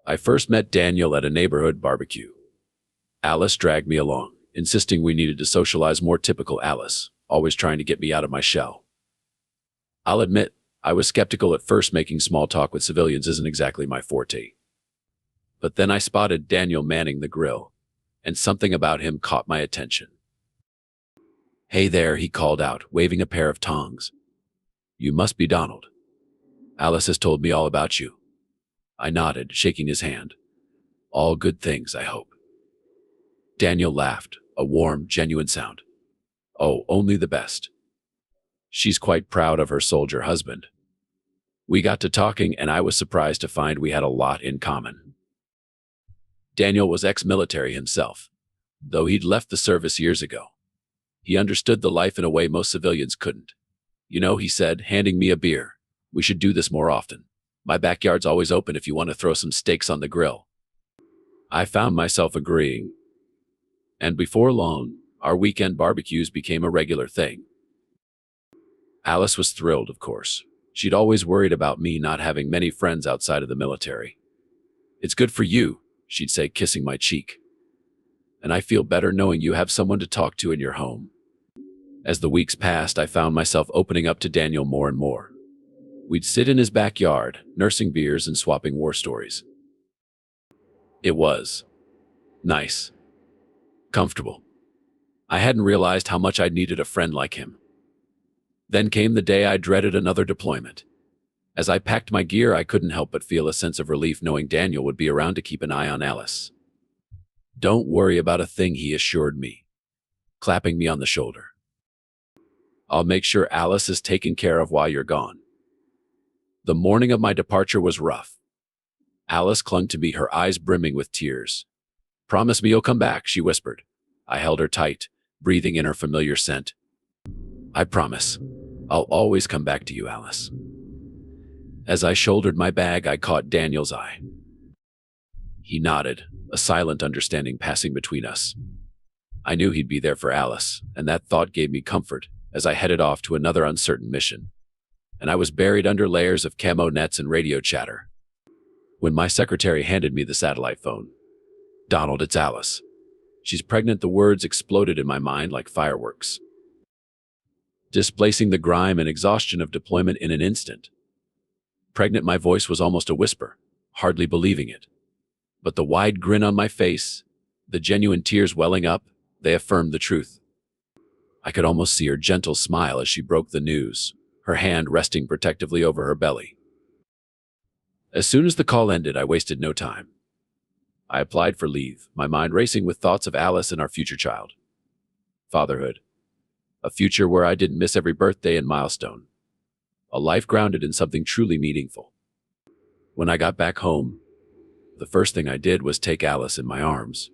I first met Daniel at a neighborhood barbecue. Alice dragged me along, insisting we needed to socialize more. Typical Alice, always trying to get me out of my shell. I'll admit, I was skeptical at first. Making small talk with civilians isn't exactly my forte. But then I spotted Daniel manning the grill, and something about him caught my attention. "Hey there," he called out, waving a pair of tongs. "You must be Donald. Alice has told me all about you." I nodded, shaking his hand. "All good things, I hope." Daniel laughed, a warm, genuine sound. "Oh, only the best. She's quite proud of her soldier husband." We got to talking, and I was surprised to find we had a lot in common. Daniel was ex-military himself, though he'd left the service years ago. He understood the life in a way most civilians couldn't. "You know," he said, handing me a beer, "we should do this more often. My backyard's always open if you want to throw some steaks on the grill." I found myself agreeing. And before long, our weekend barbecues became a regular thing. Alice was thrilled, of course. She'd always worried about me not having many friends outside of the military. "It's good for you," she'd say, kissing my cheek. "And I feel better knowing you have someone to talk to in your home." As the weeks passed, I found myself opening up to Daniel more and more. We'd sit in his backyard, nursing beers and swapping war stories. It was nice, comfortable. I hadn't realized how much I'd needed a friend like him. Then came the day I dreaded: another deployment. As I packed my gear, I couldn't help but feel a sense of relief knowing Daniel would be around to keep an eye on Alice. "Don't worry about a thing," he assured me, clapping me on the shoulder. "I'll make sure Alice is taken care of while you're gone." The morning of my departure was rough. Alice clung to me, her eyes brimming with tears. "Promise me you'll come back," she whispered. I held her tight, breathing in her familiar scent. "I promise. I'll always come back to you, Alice." As I shouldered my bag, I caught Daniel's eye. He nodded, a silent understanding passing between us. I knew he'd be there for Alice, and that thought gave me comfort as I headed off to another uncertain mission. And I was buried under layers of camo nets and radio chatter when my secretary handed me the satellite phone. "Donald, it's Alice. She's pregnant." The words exploded in my mind like fireworks, displacing the grime and exhaustion of deployment in an instant. Pregnant, my voice was almost a whisper, hardly believing it. But the wide grin on my face, the genuine tears welling up, they affirmed the truth. I could almost see her gentle smile as she broke the news, her hand resting protectively over her belly. As soon as the call ended, I wasted no time. I applied for leave, my mind racing with thoughts of Alice and our future child. Fatherhood. A future where I didn't miss every birthday and milestone. A life grounded in something truly meaningful. When I got back home, the first thing I did was take Alice in my arms.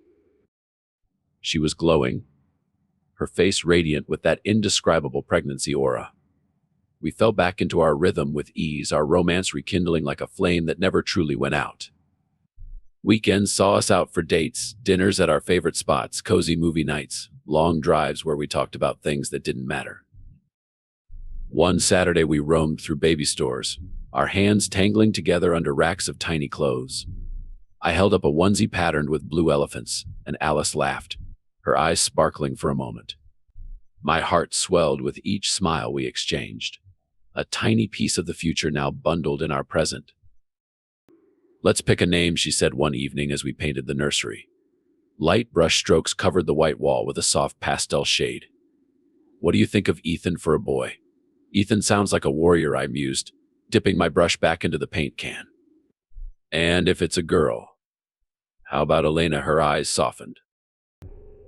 She was glowing, her face radiant with that indescribable pregnancy aura. We fell back into our rhythm with ease, our romance rekindling like a flame that never truly went out. Weekends saw us out for dates, dinners at our favorite spots, cozy movie nights, long drives where we talked about things that didn't matter. One Saturday we roamed through baby stores, our hands tangling together under racks of tiny clothes. I held up a onesie patterned with blue elephants, and Alice laughed, her eyes sparkling for a moment. My heart swelled with each smile we exchanged, a tiny piece of the future now bundled in our present. "Let's pick a name," she said one evening as we painted the nursery. Light brush strokes covered the white wall with a soft pastel shade. "What do you think of Ethan for a boy?" "Ethan sounds like a warrior," I mused, dipping my brush back into the paint can. "And if it's a girl, how about Elena?" Her eyes softened.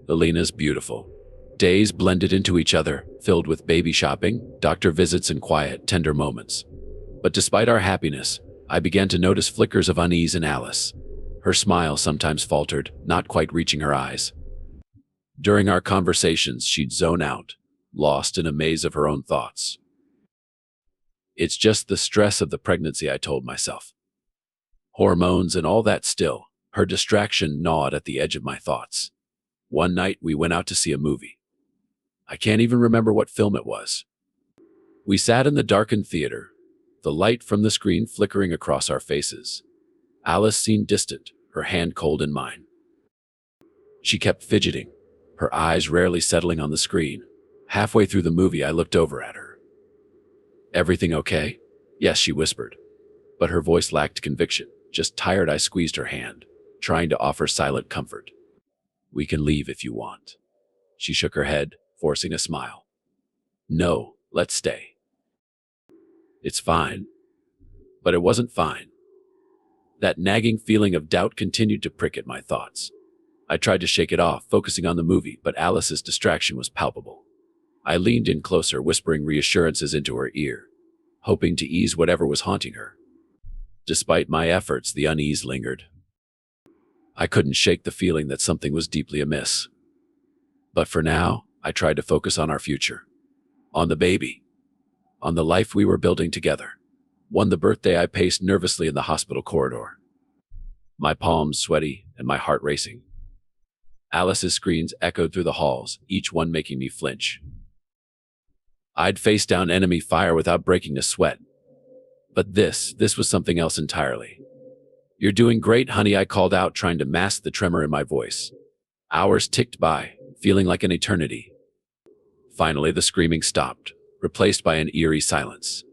"Elena's beautiful." Days blended into each other, filled with baby shopping, doctor visits, and quiet, tender moments. But despite our happiness, I began to notice flickers of unease in Alice. Her smile sometimes faltered, not quite reaching her eyes. During our conversations, she'd zone out, lost in a maze of her own thoughts. "It's just the stress of the pregnancy," I told myself. "Hormones and all that." Still, her distraction gnawed at the edge of my thoughts. One night, we went out to see a movie. I can't even remember what film it was. We sat in the darkened theater, the light from the screen flickering across our faces. Alice seemed distant, her hand cold in mine. She kept fidgeting, her eyes rarely settling on the screen. Halfway through the movie, I looked over at her. "Everything okay?" "Yes," she whispered, but her voice lacked conviction. Just tired, I squeezed her hand, trying to offer silent comfort. "We can leave if you want." She shook her head, forcing a smile. "No, let's stay." "It's fine." But it wasn't fine. That nagging feeling of doubt continued to prick at my thoughts. I tried to shake it off, focusing on the movie, but Alice's distraction was palpable. I leaned in closer, whispering reassurances into her ear, hoping to ease whatever was haunting her. Despite my efforts, the unease lingered. I couldn't shake the feeling that something was deeply amiss. But for now, I tried to focus on our future. On the baby. On the life we were building together. One the birthday, I paced nervously in the hospital corridor, my palms sweaty and my heart racing. Alice's screams echoed through the halls, each one making me flinch. I'd faced down enemy fire without breaking a sweat. But this was something else entirely. "You're doing great, honey," I called out, trying to mask the tremor in my voice. Hours ticked by, feeling like an eternity. Finally, the screaming stopped, replaced by an eerie silence.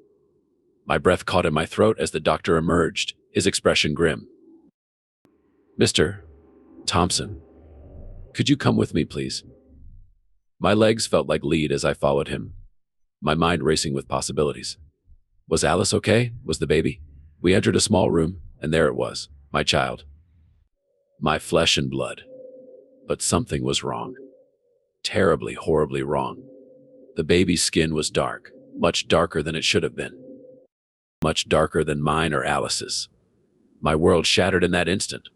My breath caught in my throat as the doctor emerged, his expression grim. "Mr. Thompson, could you come with me, please?" My legs felt like lead as I followed him, my mind racing with possibilities. Was Alice okay? Was the baby? We entered a small room, and there it was, my child. My flesh and blood. But something was wrong. Terribly, horribly wrong. The baby's skin was dark, much darker than it should have been. Much darker than mine or Alice's. My world shattered in that instant.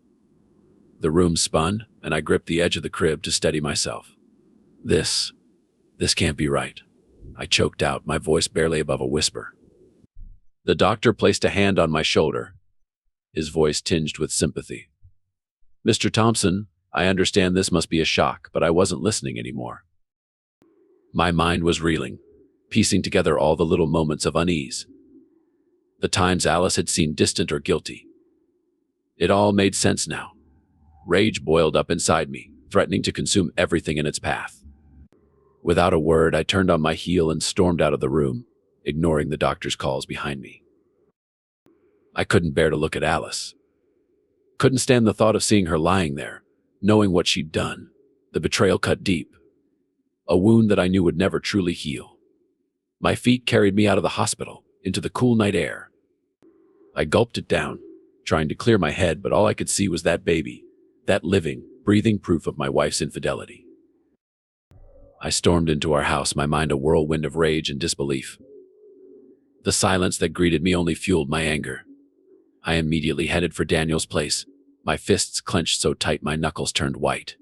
The room spun, and I gripped the edge of the crib to steady myself. This can't be right. I choked out, my voice barely above a whisper. The doctor placed a hand on my shoulder, his voice tinged with sympathy. "Mr. Thompson, I understand this must be a shock, but I wasn't listening anymore." My mind was reeling, piecing together all the little moments of unease. The times Alice had seemed distant or guilty. It all made sense now. Rage boiled up inside me, threatening to consume everything in its path. Without a word, I turned on my heel and stormed out of the room, ignoring the doctor's calls behind me. I couldn't bear to look at Alice. Couldn't stand the thought of seeing her lying there, knowing what she'd done. The betrayal cut deep. A wound that I knew would never truly heal. My feet carried me out of the hospital, into the cool night air. I gulped it down, trying to clear my head, but all I could see was that baby, that living, breathing proof of my wife's infidelity. I stormed into our house, my mind a whirlwind of rage and disbelief. The silence that greeted me only fueled my anger. I immediately headed for Daniel's place, my fists clenched so tight my knuckles turned white.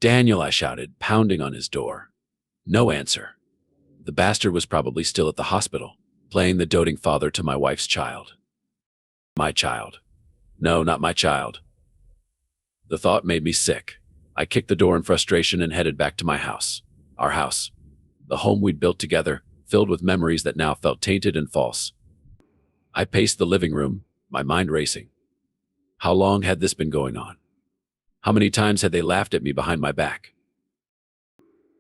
"Daniel," I shouted, pounding on his door. No answer. The bastard was probably still at the hospital, playing the doting father to my wife's child. My child. No, not my child. The thought made me sick. I kicked the door in frustration and headed back to my house. Our house. The home we'd built together, filled with memories that now felt tainted and false. I paced the living room, my mind racing. How long had this been going on? How many times had they laughed at me behind my back?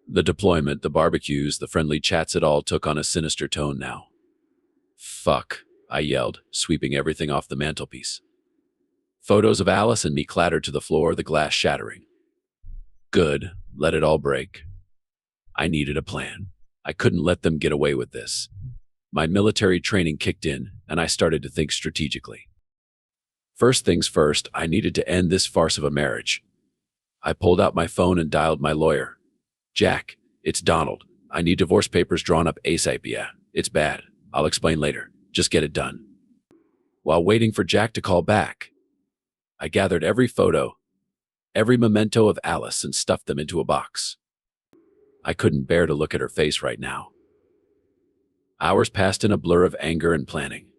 The deployment, the barbecues, the friendly chats, it all took on a sinister tone now. "Fuck," I yelled, sweeping everything off the mantelpiece. Photos of Alice and me clattered to the floor, the glass shattering. Good, let it all break. I needed a plan. I couldn't let them get away with this. My military training kicked in, and I started to think strategically. First things first, I needed to end this farce of a marriage. I pulled out my phone and dialed my lawyer. "Jack, it's Donald. I need divorce papers drawn up ASAP. Yeah, it's bad. I'll explain later. Just get it done." While waiting for Jack to call back, I gathered every photo, every memento of Alice and stuffed them into a box. I couldn't bear to look at her face right now. Hours passed in a blur of anger and planning.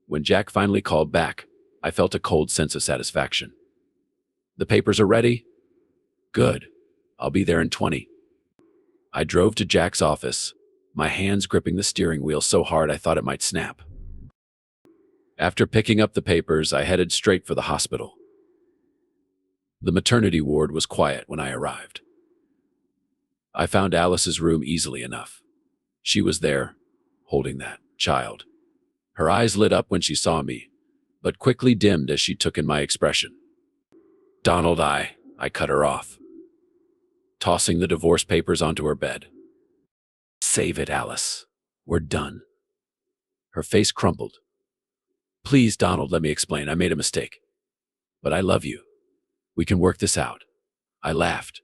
When Jack finally called back, I felt a cold sense of satisfaction. "The papers are ready?" "Good. I'll be there in 20. I drove to Jack's office, my hands gripping the steering wheel so hard I thought it might snap. After picking up the papers, I headed straight for the hospital. The maternity ward was quiet when I arrived. I found Alice's room easily enough. She was there, holding that child. Her eyes lit up when she saw me, but quickly dimmed as she took in my expression. Donald, I cut her off, tossing the divorce papers onto her bed. Save it, Alice. We're done. Her face crumpled. Please, Donald, let me explain. I made a mistake. But I love you. We can work this out. I laughed.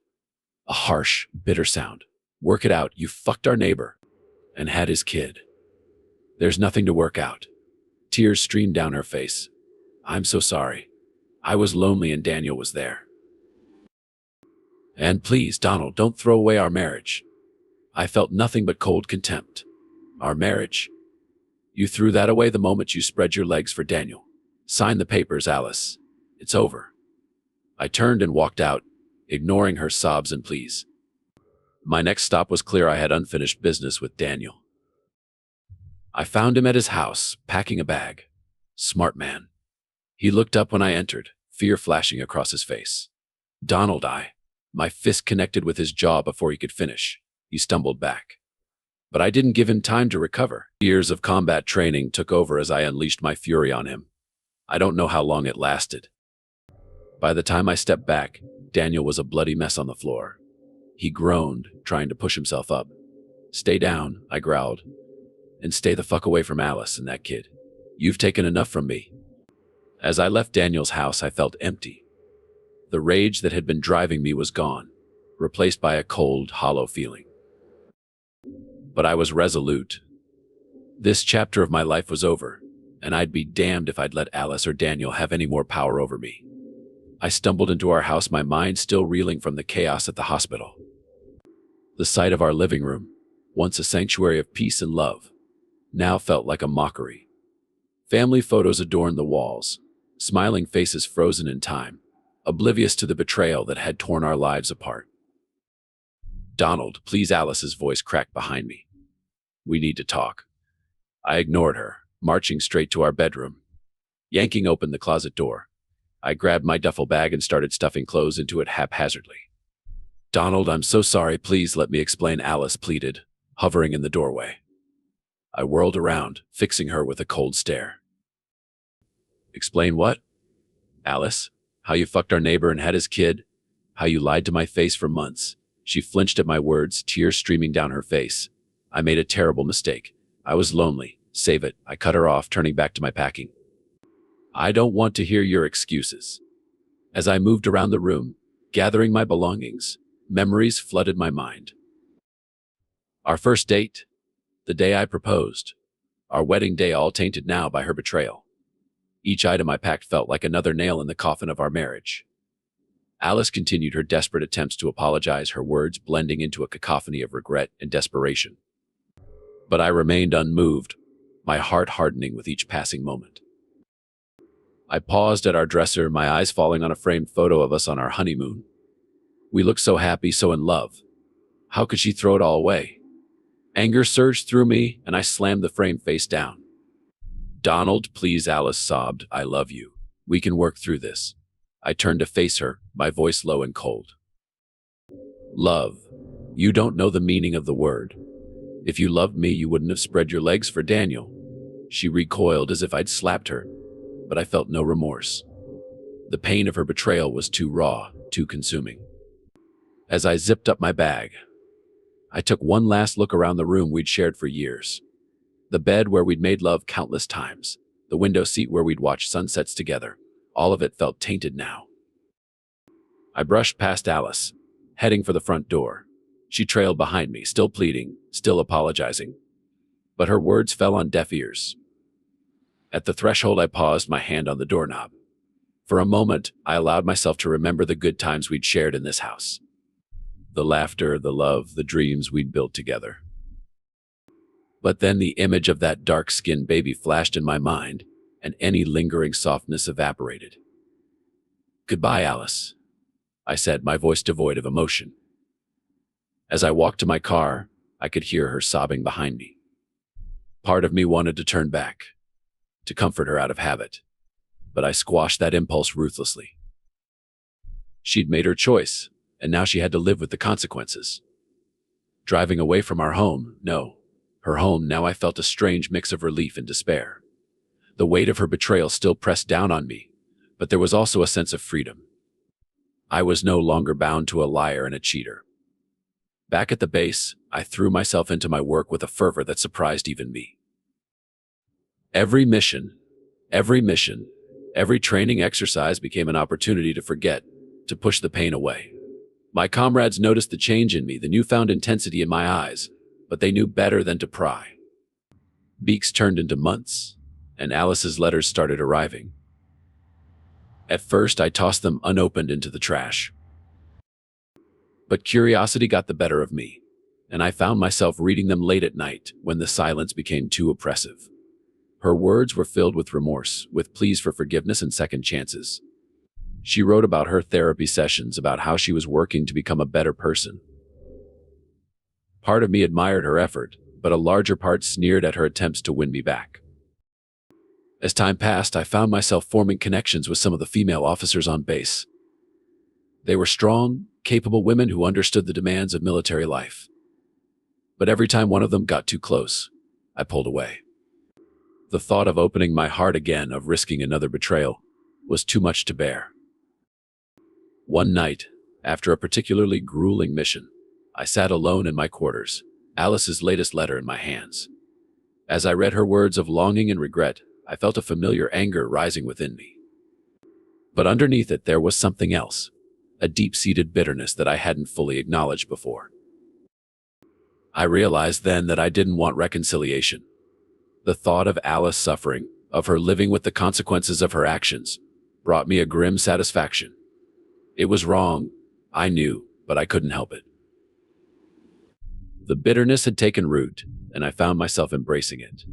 A harsh, bitter sound. Work it out. You fucked our neighbor and had his kid. There's nothing to work out. Tears streamed down her face. I'm so sorry. I was lonely and Daniel was there. And please, Donald, don't throw away our marriage. I felt nothing but cold contempt. Our marriage? You threw that away the moment you spread your legs for Daniel. Sign the papers, Alice. It's over. I turned and walked out, ignoring her sobs and pleas. My next stop was clear. I had unfinished business with Daniel. I found him at his house, packing a bag. Smart man. He looked up when I entered, fear flashing across his face. Donald, my fist connected with his jaw before he could finish. He stumbled back. But I didn't give him time to recover. Years of combat training took over as I unleashed my fury on him. I don't know how long it lasted. By the time I stepped back, Daniel was a bloody mess on the floor. He groaned, trying to push himself up. Stay down, I growled. And stay the fuck away from Alice and that kid. You've taken enough from me. As I left Daniel's house, I felt empty. The rage that had been driving me was gone, replaced by a cold, hollow feeling. But I was resolute. This chapter of my life was over, and I'd be damned if I'd let Alice or Daniel have any more power over me. I stumbled into our house, my mind still reeling from the chaos at the hospital. The sight of our living room, once a sanctuary of peace and love, now felt like a mockery. Family photos adorned the walls, smiling faces frozen in time, oblivious to the betrayal that had torn our lives apart. Donald, please, Alice's voice cracked behind me. We need to talk. I ignored her, marching straight to our bedroom. Yanking open the closet door, I grabbed my duffel bag and started stuffing clothes into it haphazardly. Donald, I'm so sorry. Please let me explain, Alice pleaded, hovering in the doorway. I whirled around, fixing her with a cold stare. Explain what? Alice, how you fucked our neighbor and had his kid? How you lied to my face for months? She flinched at my words, tears streaming down her face. I made a terrible mistake. I was lonely. Save it. I cut her off, turning back to my packing. I don't want to hear your excuses. As I moved around the room, gathering my belongings, memories flooded my mind. Our first date, the day I proposed, our wedding day, all tainted now by her betrayal. Each item I packed felt like another nail in the coffin of our marriage. Alice continued her desperate attempts to apologize, her words blending into a cacophony of regret and desperation. But I remained unmoved, my heart hardening with each passing moment. I paused at our dresser, my eyes falling on a framed photo of us on our honeymoon. We looked so happy, so in love. How could she throw it all away? Anger surged through me, and I slammed the frame face down. Donald, please, Alice sobbed. I love you. We can work through this. I turned to face her, my voice low and cold. Love. You don't know the meaning of the word. If you loved me, you wouldn't have spread your legs for Daniel. She recoiled as if I'd slapped her, but I felt no remorse. The pain of her betrayal was too raw, too consuming. As I zipped up my bag, I took one last look around the room we'd shared for years. The bed where we'd made love countless times, the window seat where we'd watched sunsets together, all of it felt tainted now. I brushed past Alice, heading for the front door. She trailed behind me, still pleading, still apologizing. But her words fell on deaf ears. At the threshold, I paused, my hand on the doorknob. For a moment, I allowed myself to remember the good times we'd shared in this house. The laughter, the love, the dreams we'd built together. But then the image of that dark-skinned baby flashed in my mind, and any lingering softness evaporated. Goodbye, Alice, I said, my voice devoid of emotion. As I walked to my car, I could hear her sobbing behind me. Part of me wanted to turn back, to comfort her out of habit, but I squashed that impulse ruthlessly. She'd made her choice, and now she had to live with the consequences. Driving away from our home, no, her home, now I felt a strange mix of relief and despair. The weight of her betrayal still pressed down on me, but there was also a sense of freedom. I was no longer bound to a liar and a cheater. Back at the base, I threw myself into my work with a fervor that surprised even me. Every mission, every training exercise became an opportunity to forget, to push the pain away. My comrades noticed the change in me, the newfound intensity in my eyes, but they knew better than to pry. Weeks turned into months, and Alice's letters started arriving. At first, I tossed them unopened into the trash. But curiosity got the better of me, and I found myself reading them late at night when the silence became too oppressive. Her words were filled with remorse, with pleas for forgiveness and second chances. She wrote about her therapy sessions, about how she was working to become a better person. Part of me admired her effort, but a larger part sneered at her attempts to win me back. As time passed, I found myself forming connections with some of the female officers on base. They were strong, capable women who understood the demands of military life. But every time one of them got too close, I pulled away. The thought of opening my heart again, of risking another betrayal, was too much to bear. One night, after a particularly grueling mission, I sat alone in my quarters, Alice's latest letter in my hands. As I read her words of longing and regret, I felt a familiar anger rising within me. But underneath it, there was something else, a deep-seated bitterness that I hadn't fully acknowledged before. I realized then that I didn't want reconciliation. The thought of Alice suffering, of her living with the consequences of her actions, brought me a grim satisfaction. It was wrong, I knew, but I couldn't help it. The bitterness had taken root, and I found myself embracing it.